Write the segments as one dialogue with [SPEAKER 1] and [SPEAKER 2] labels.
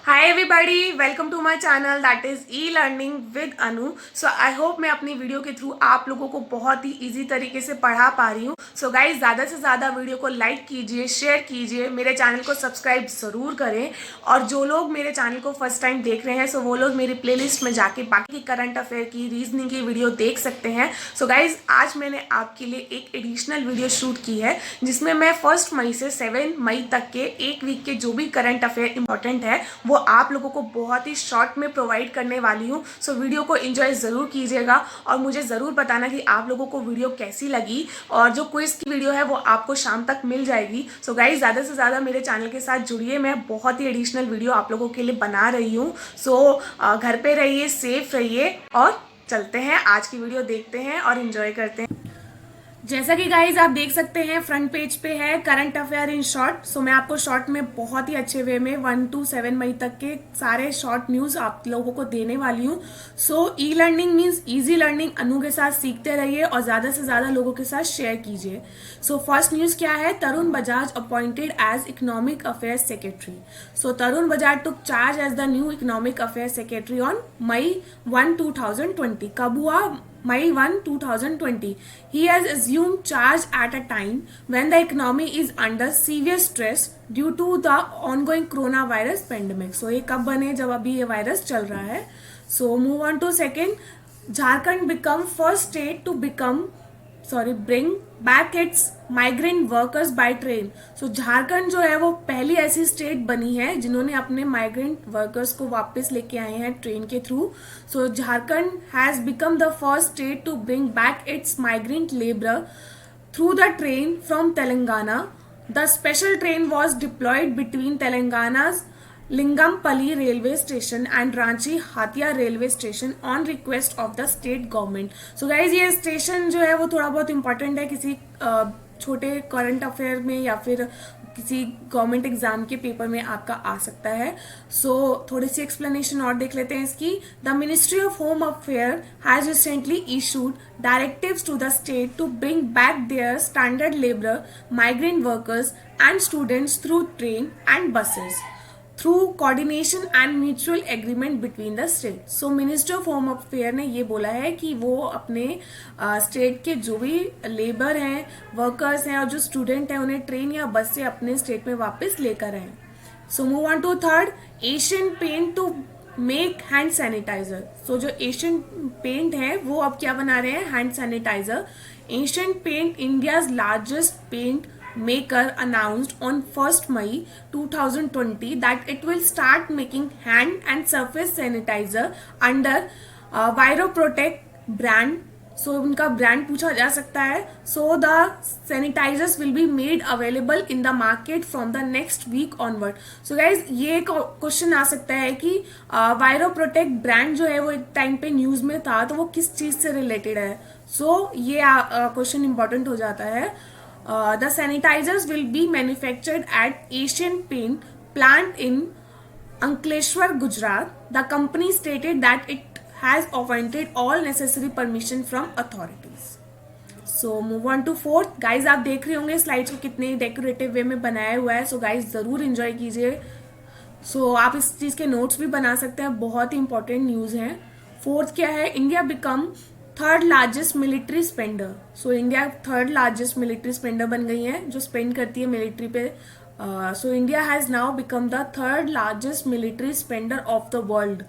[SPEAKER 1] Hi everybody, welcome to my channel that is E learning with Anu. So I hope मैं अपनी video के through आप लोगों को बहुत ही इजी तरीके से पढ़ा पा रही हूँ। सो गाइज, ज़्यादा से ज़्यादा वीडियो को लाइक कीजिए, शेयर कीजिए, मेरे चैनल को सब्सक्राइब ज़रूर करें। और जो लोग मेरे चैनल को फर्स्ट टाइम देख रहे हैं सो वो लोग मेरी प्लेलिस्ट में जाके बाकी करंट अफेयर की, रीजनिंग की वीडियो देख सकते हैं। सो गाइज, आज मैंने आपके लिए एक एडिशनल वीडियो शूट की है जिसमें मैं 1 मई से 7 मई तक के एक वीक के जो भी करंट अफेयर इंपॉर्टेंट है वो आप लोगों को बहुत ही शॉर्ट में प्रोवाइड करने वाली हूँ। सो वीडियो को एंजॉय ज़रूर कीजिएगा और मुझे ज़रूर बताना कि आप लोगों को वीडियो कैसी लगी। और जो क्विज की वीडियो है वो आपको शाम तक मिल जाएगी। सो गाइज, ज़्यादा से ज़्यादा मेरे चैनल के साथ जुड़िए, मैं बहुत ही एडिशनल वीडियो आप लोगों के लिए बना रही हूँ। सो घर पे रहिए, सेफ रहिए और चलते हैं आज की वीडियो देखते हैं और इन्जॉय करते हैं। जैसा कि गाइज आप देख सकते हैं फ्रंट पेज पे है करंट अफेयर इन शॉर्ट। सो मैं आपको शॉर्ट में बहुत ही अच्छे वे में 1 to 7 मई तक के सारे शॉर्ट न्यूज आप लोगों को देने वाली हूँ। So e learning means easy learning. Anu के साथ सीखते रहिए और ज्यादा से ज्यादा लोगों के साथ शेयर कीजिए। सो फर्स्ट न्यूज क्या है? Tarun Bajaj appointed as economic affairs secretary. So Tarun Bajaj took charge as the new economic affairs secretary on May 1, 2020। कब हुआ? May 1, 2020. He has assumed charge at a time when the economy is under severe stress due to the ongoing coronavirus pandemic. So ये कब बने? जब अभी ये virus चल रहा है। So move on to second. Jharkhand become first state to bring back its migrant workers by train. So Jharkhand जो है वो पहली ऐसी स्टेट बनी है जिन्होंने अपने माइग्रेंट वर्कर्स को वापस लेके आए हैं ट्रेन के through. So Jharkhand has become the first state to bring back its migrant labour through the train from Telangana. The special train was deployed between Telangana's Lingampally railway station and Ranchi Hatia railway station on request of the state government. So guys, ये station जो है वो थोड़ा बहुत important है किसी छोटे current affair में या फिर किसी गवर्नमेंट एग्जाम के पेपर में आपका आ सकता है। सो थोड़ी सी एक्सप्लेनेशन और देख लेते हैं इसकी। The ministry of home affair has recently issued directives to the state to bring back their standard labor, migrant workers and students through train and buses through coordination and mutual agreement between the states। So ministry of home affair ने ये बोला है कि वो अपने state के जो भी लेबर हैं, वर्कर्स हैं और जो स्टूडेंट हैं उन्हें ट्रेन या बस से अपने स्टेट में वापस लेकर आए। So move on to third. Asian paint to make hand sanitiser. So जो एशियन पेंट है वो अब क्या बना रहे हैं? Hand sanitizer. Asian paint, India's largest paint maker announced on 1st May 2020 that it will start making hand and surface sanitizer under Viroprotect brand। So उनका brand पूछा जा सकता है। So the sanitizers will be made available in the market from the next week onward. So guys, ये question आ सकता है कि वायरोप्रोटेक्ट ब्रांड जो है वो एक टाइम पे न्यूज में था तो वो किस चीज से रिलेटेड है। सो ये क्वेश्चन इंपॉर्टेंट हो जाता है। The sanitizers will be manufactured at Asian Paint plant in Ankleshwar, Gujarat. The company stated that it has obtained all necessary permission from authorities. So move on to fourth. Guys, आप देख रहे होंगे slides को कितने decorative वे में बनाया हुआ है। सो गाइज ज़रूर इंजॉय कीजिए। सो आप इस चीज़ के नोट्स भी बना सकते हैं, बहुत ही इंपॉर्टेंट न्यूज़ है। फोर्थ क्या है? India become third largest military spender. So India third largest military spender बन गई है जो स्पेंड करती है मिलिट्री पे। So India has now become the third largest military spender of the world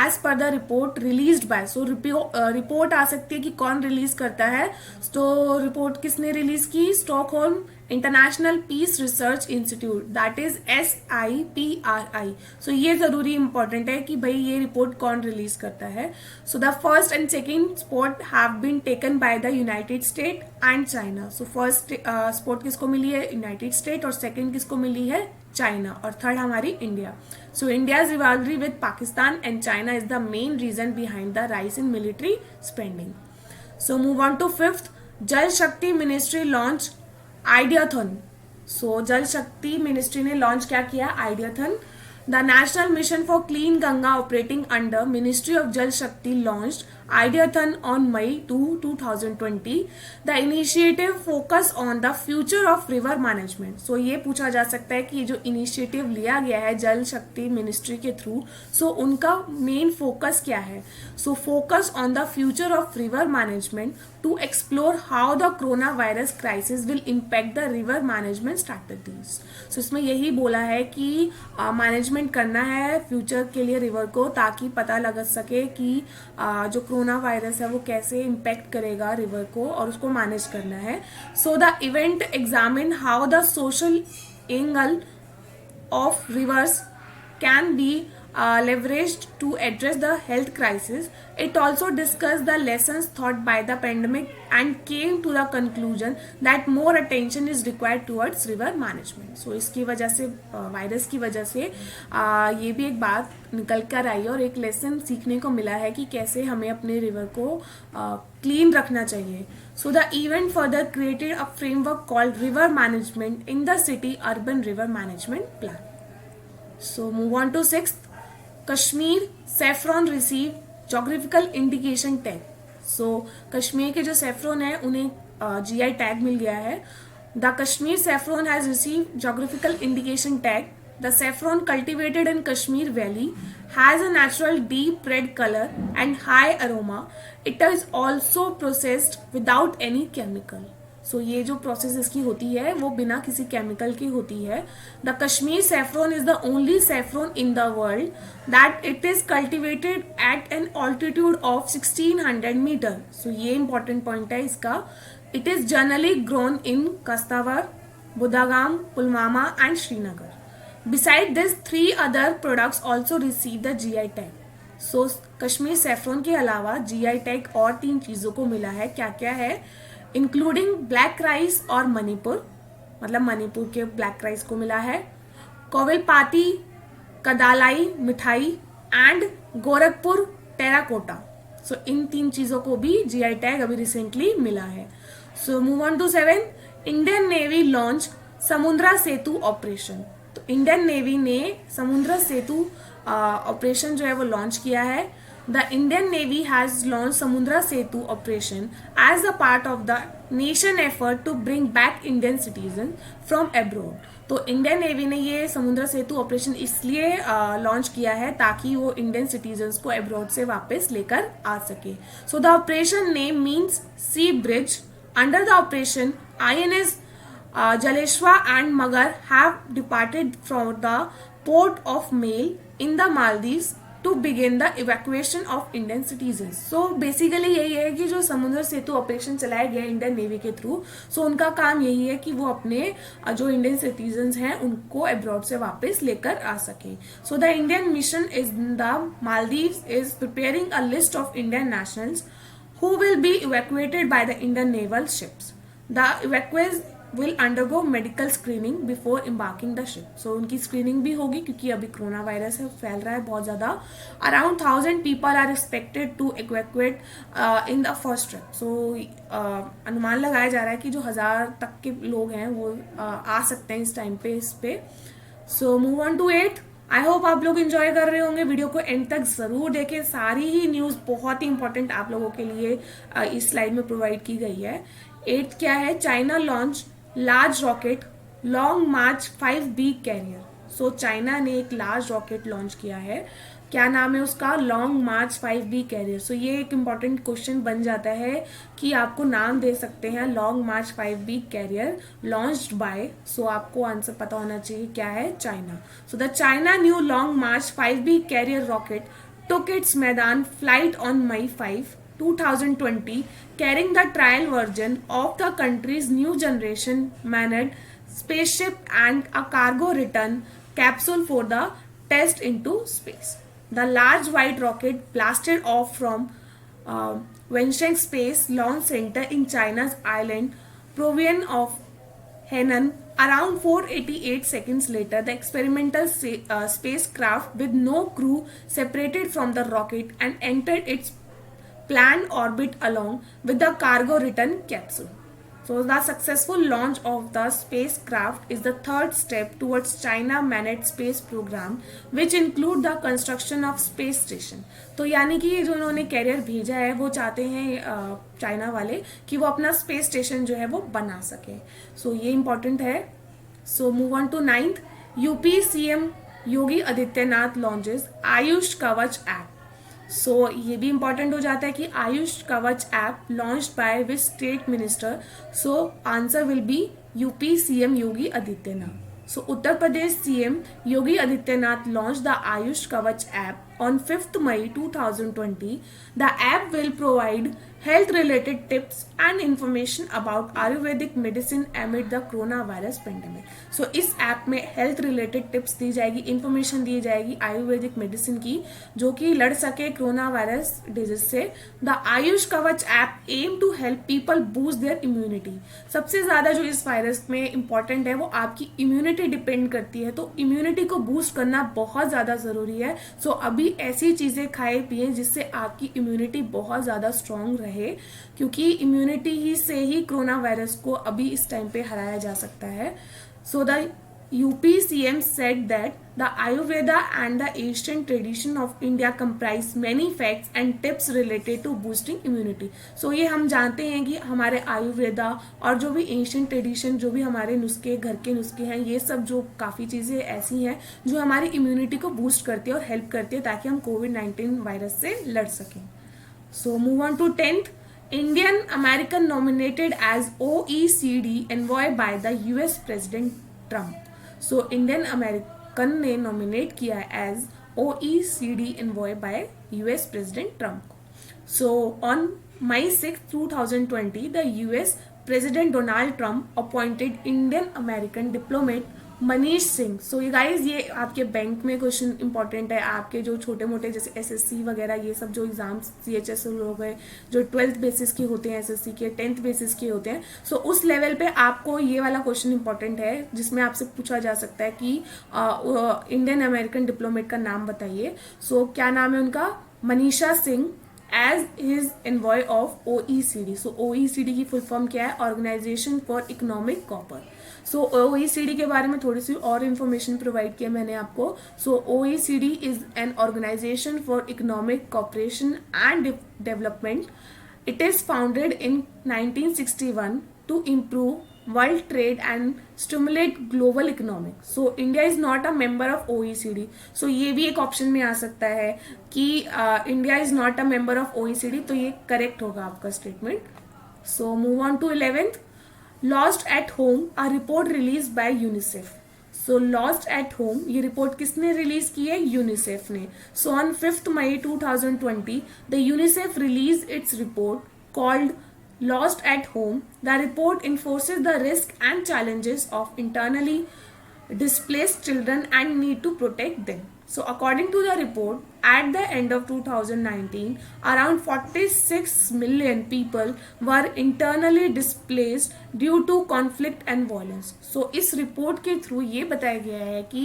[SPEAKER 1] as per the report released by. So report आ सकती है कि कौन रिलीज करता है। तो रिपोर्ट किसने रिलीज की? Stockholm international peace research institute, that is SIPRI। So ये जरूरी इंपॉर्टेंट है कि भाई ये रिपोर्ट कौन रिलीज करता है। So the first and second spot have been taken by the United State and China. So first spot किसको मिली है? United state. और सेकेंड किसको मिली है? चाइना। और थर्ड हमारी India. So India's rivalry with Pakistan and China is the main reason behind the rise in military spending. So move on to fifth. Jal Shakti ministry launch ideathon. सो जल शक्ति मिनिस्ट्री ने launch क्या किया? Ideathon. The National Mission for Clean Ganga operating under Ministry of Jal Shakti launched Ideathon on May 2, 2020. The initiative focus on the future of river management. So ये पूछा जा सकता है कि ये जो इनिशिएटिव लिया गया है जल शक्ति मिनिस्ट्री के थ्रू, सो उनका मेन फोकस क्या है? So focus on the future of river management to explore how the coronavirus crisis will impact the river management strategies. So इसमें यही बोला है कि मैनेजमेंट करना है फ्यूचर के लिए रिवर को, ताकि पता लग सके कि जो कोरोना वायरस है वो कैसे इम्पैक्ट करेगा रिवर को, और उसको मैनेज करना है. So the event examine how the social angle of rivers can be leveraged to address the health crisis. It also discussed the lessons taught by the pandemic and came to the conclusion that more attention is required towards river management. So इसकी वजह से virus की वजह से ये भी एक बात निकल कर आई और एक लेसन सीखने को मिला है कि कैसे हमें अपने रिवर को क्लीन रखना चाहिए. So the event further created a framework called River Management in the City Urban River Management Plan. So move on to 6th. Kashmir saffron received geographical indication tag. So Kashmir के जो saffron है उन्हें GI tag मिल गया है. The Kashmir saffron has received geographical indication tag. The saffron cultivated in Kashmir Valley has a natural deep red color and high aroma. It is also processed without any chemical. So ये जो process इसकी होती है वो बिना किसी chemical की होती है. The Kashmir saffron is the only saffron in the world that it is cultivated at an altitude of 1600 meter. So ये important point है इसका. It is generally grown in Kashtawar, Budagam, Pulwama and Srinagar. Besides this, 3 other products also received the GI tag. So Kashmir saffron के अलावा GI tag और 3 चीज़ों को मिला है. क्या क्या है? इंक्लूडिंग ब्लैक राइस और मणिपुर, मतलब मणिपुर के ब्लैक राइस को मिला है. कोविलपाती कदालाई मिठाई एंड गोरखपुर टेराकोटा. सो इन 3 चीज़ों को भी GI टैग अभी रिसेंटली मिला है. So move on to 7. Indian navy launch Samudra Setu operation. तो इंडियन नेवी ने समुद्र सेतु ऑपरेशन जो है वो लॉन्च किया है. The Indian navy has launch Samudra Setu operation as a part of the nation effort to bring back Indian citizen from abroad. तो Indian navy ने ये समुद्र सेतु ऑपरेशन इसलिए लॉन्च किया है ताकि वो इंडियन सिटीजन्स को अब्रॉड से वापस लेकर आ सके. So the operation name means sea bridge. Under the operation INS Jaleshwa and Magar have departed from the port of Mail in the Maldives to begin the evacuation of Indian citizens. So basically यही है कि जो समुद्र सेतु operation चलाया गया Indian navy के through, सो उनका काम यही है कि वो अपने जो इंडियन सिटीजन्स हैं उनको अब्रॉड से वापस लेकर आ सके. So the Indian mission is the Maldives is preparing a list of Indian nationals who will be evacuated by the Indian naval ships. The evacuees will undergo medical screening before embarking the ship. So उनकी screening भी होगी क्योंकि अभी corona virus है, फैल रहा है बहुत ज़्यादा. Around 1000 people are expected to evacuate in the first trip. So अनुमान लगाया जा रहा है कि जो 1000 तक के लोग हैं वो आ सकते हैं इस टाइम पे इस पे. So move on to 8. I hope आप लोग एंजॉय कर रहे होंगे. वीडियो को एंड तक ज़रूर देखें. सारी ही न्यूज़ बहुत ही इंपॉर्टेंट आप लोगों के लिए इस स्लाइड में प्रोवाइड की गई है. 8 क्या है? China launch large rocket long march 5B carrier. So China ने एक लार्ज रॉकेट लॉन्च किया है. क्या नाम है उसका? Long march 5B carrier. सो ये एक इम्पॉर्टेंट क्वेश्चन बन जाता है कि आपको नाम दे सकते हैं long march 5B carrier launched by. So आपको आंसर पता होना चाहिए क्या है? China. So the China new long march 5B carrier rocket took its Medan flight on May 5, 2020, carrying the trial version of the country's new generation manned spaceship and a cargo return capsule for the test into space. The large white rocket blasted off from Wencheng Space Launch Center in China's island province of Henan. Around 488 seconds later, the experimental spacecraft with no crew separated from the rocket and entered its planned orbit along with the cargo return capsule. So the successful launch of the spacecraft is the third step towards China manned space program, which include the construction of space station. तो यानी कि जो उन्होंने career भेजा है वो चाहते हैं चाइना वाले कि वो अपना स्पेस स्टेशन जो है वो बना सके. सो ये इंपॉर्टेंट है. So move on to 9th. UP CM Yogi Adityanath launches Ayush Kavach app. सो ये भी इंपॉर्टेंट हो जाता है कि Ayush Kavach app launched by which state minister. So answer will be UP CM Yogi Adityanath. So Uttar Pradesh CM Yogi Adityanath launched the Ayush Kavach app on 5th May 2020. The app will provide health-related tips and information about Ayurvedic medicine amid the coronavirus pandemic. So इस app में health related tips दी जाएगी, information दी जाएगी Ayurvedic medicine की जो कि लड़ सके corona virus disease से. The Ayush Kavach app aim to help people boost their immunity. सबसे ज्यादा जो इस वायरस में इंपॉर्टेंट है वो आपकी इम्यूनिटी डिपेंड करती है, तो इम्यूनिटी को बूस्ट करना बहुत ज्यादा जरूरी है. सो अभी ऐसी चीजें खाए पिए जिससे आपकी इम्यूनिटी बहुत ज्यादा स्ट्रांग रहे, क्योंकि इम्यूनिटी ही से ही कोरोना वायरस को अभी इस टाइम पे हराया जा सकता है. So the UP CM said that the Ayurveda and the ancient tradition of India comprise many facts and tips related to boosting immunity. So ये हम जानते हैं कि हमारे आयुर्वेदा और जो भी एंशियंट ट्रेडिशन, जो भी हमारे नुस्खे, घर के नुस्खे हैं, ये सब जो काफ़ी चीज़ें ऐसी हैं जो हमारी इम्यूनिटी को बूस्ट करती है और हेल्प करती है ताकि हम कोविड-19 वायरस से लड़ सकें. So move on to 10th. Indian American nominated as OECD envoy by the US President Trump. So Indian American ने nominate किया as OECD envoy by US President Trump. So on May 6, 2020, the US President Donald Trump appointed Indian American diplomat Manish Singh. सो ये guys ये आपके bank में question important है. आपके जो छोटे मोटे जैसे एसएससी वगैरह ये सब जो एग्जाम्स सीएचएस हो गए जो 12th बेसिस के होते हैं, एसएससी के 10th बेसिस के होते हैं, सो उस लेवल पे आपको ये वाला क्वेश्चन इंपॉर्टेंट है जिसमें आपसे पूछा जा सकता है कि इंडियन अमेरिकन डिप्लोमेट का नाम बताइए. सो क्या नाम है उनका? Manisha Singh as his envoy of OECD. So OECD की फुल फॉर्म क्या है? Organisation for economic copper. So OECD के बारे में थोड़ी सी और इन्फॉर्मेशन प्रोवाइड किया मैंने आपको. So OECD is an organisation for economic cooperation and development. It is founded in 1961 to improve world trade and stimulate global economic. So India is not a member of OECD. So ये भी एक option में आ सकता है कि India is not a member of OECD. तो ये correct होगा आपका statement. So move on to 11th. Lost at Home, a report released by UNICEF. So Lost at Home ये रिपोर्ट किसने रिलीज की है? यूनिसेफ ने. So on 5th May 2020, the UNICEF released its report called Lost at Home. The report enforces the risks and challenges of internally displaced children and need to protect them. So according to the report, at the end of 2019, around 46 million people were internally displaced due to conflict and violence. So इस report के through ये बताया गया है कि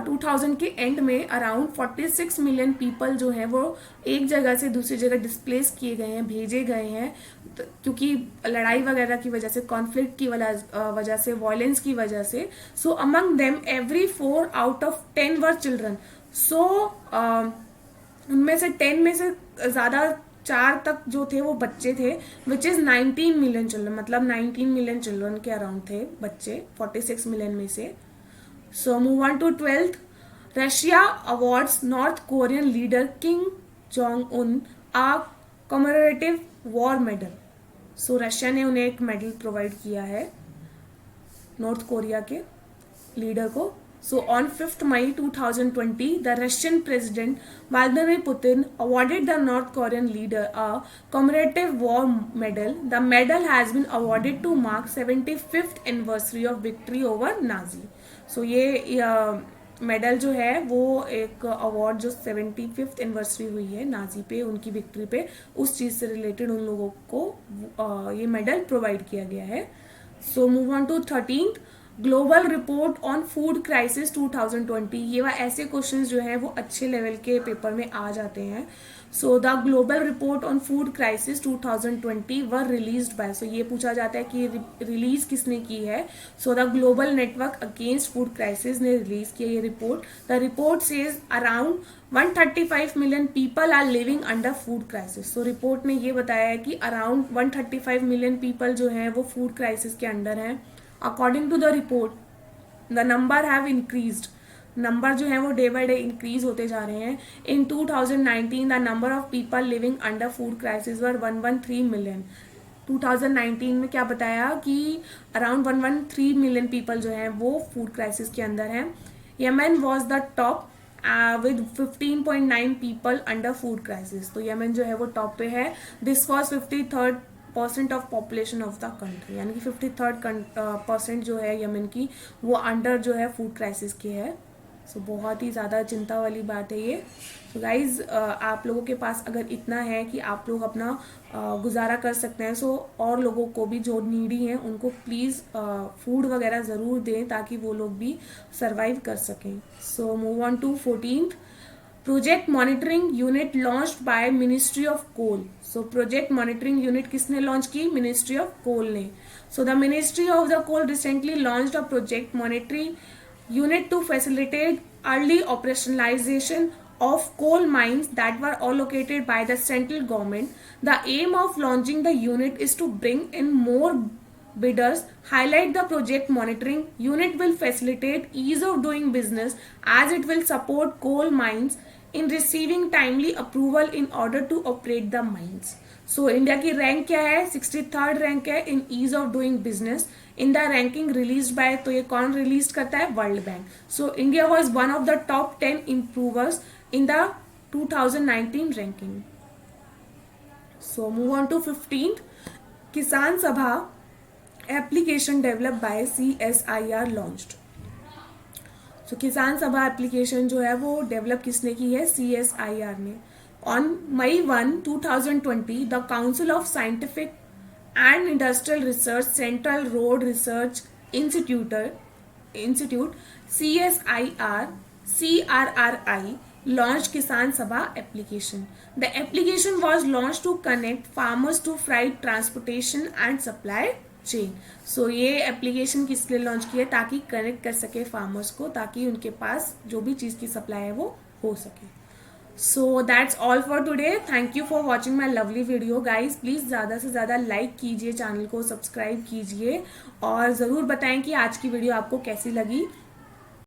[SPEAKER 1] 2000 के and में around 46 million people जो है वो एक जगह से दूसरी जगह डिस्प्लेस किए गए हैं, भेजे गए हैं, क्योंकि लड़ाई वगैरह की वजह से, कॉन्फ्लिक्ट की वजह से, वायलेंस की वजह से. So among them every 4 out of 10 were children. So उनमें से 10 में से ज़्यादा 4 तक जो थे वो बच्चे थे, विच इज़ 19 मिलियन चिल्ड्रन. मतलब 19 मिलियन चिल्ड्रन के अराउंड थे बच्चे 46 मिलियन में से. So move on to 12th. Russia awards North Korean leader Kim Jong Un a commemorative war medal. So Russia ने उन्हें एक मेडल प्रोवाइड किया है नॉर्थ कोरिया के लीडर को. So on 5th May 2020, the Russian President Vladimir Putin awarded the North Korean leader a commemorative war medal. The medal has been awarded to mark 75th anniversary of victory over Nazi. So ये medal जो है वो एक award जो 75th anniversary हुई है Nazi पे, उनकी विक्ट्री पे, उस चीज़ से रिलेटेड उन लोगों को ये मेडल प्रोवाइड किया गया है. So move on to 13th. Global report on food crisis 2020, ये वह ऐसे क्वेश्चंस जो हैं वो अच्छे लेवल के पेपर में आ जाते हैं. So the global report on food crisis 2020 were released by, so ये पूछा जाता है कि रिलीज किसने की है. So the global network against food crisis ने रिलीज किया ये report. The report says around 135 million people are living under food crisis. So report ने ये बताया है कि अराउंड 135 मिलियन पीपल जो हैं वो फूड क्राइसिस के अंडर हैं. According to the report the number have increased, number जो है वो डे बाय डे इंक्रीज होते जा रहे हैं. इन 2019 the number of people living under food crisis were 113 million. 2019 में क्या बताया कि अराउंड 113 मिलियन पीपल जो हैं वो फूड क्राइसिस के अंदर हैं. Yemen was the top with 15.9 people under food crisis. तो यमन जो है वो टॉप पे है. This was 53% of population of the country, यानी कि 53% जो है यमन की वो अंडर जो है फूड क्राइसिस के है. सो बहुत ही ज़्यादा चिंता वाली बात है ये. सो गाइज आप लोगों के पास अगर इतना है कि आप लोग अपना गुजारा कर सकते हैं, सो और लोगों को भी जो नीडी हैं उनको प्लीज़ फूड वगैरह ज़रूर दें ताकि वो लोग भी सर्वाइव कर सकें. So move on to 14th. Project monitoring unit launched by ministry of coal. So project monitoring unit किसने लॉन्च की? मिनिस्ट्री ऑफ कोल ने. So the ministry of the coal recently launched a project monitoring unit to facilitate early operationalization of coal mines that were allocated by the central government. The aim of launching the unit is to bring in more bidders. Highlight the project monitoring unit will facilitate ease of doing business as it will support coal mines in receiving timely approval in order to operate the mines. So India की rank क्या है? 63rd rank है in ease of doing business in the ranking release by, तो ये कौन release करता है? World Bank. So India was one of the top 10 improvers in the 2019 ranking. So move on to 15th. Kisan Sabha application develop by CSIR launched. So Kisan Sabha application जो है वो develop किसने की है? CSIR ने. On May 1, 2020, the Council of Scientific and Industrial Research Central Road Research Institute CSIR CRRI launched Kisan Sabha application. The application was launched to connect farmers to freight transportation and supply chain. So ये application किस लिए launch की है? ताकि connect कर सके farmers को, ताकि उनके पास जो भी चीज़ की सप्लाई है वो हो सके. So that's all for today. Thank you for watching my lovely video guys. Please ज़्यादा से ज़्यादा लाइक कीजिए, चैनल को सब्सक्राइब कीजिए और ज़रूर बताएं कि आज की वीडियो आपको कैसी लगी.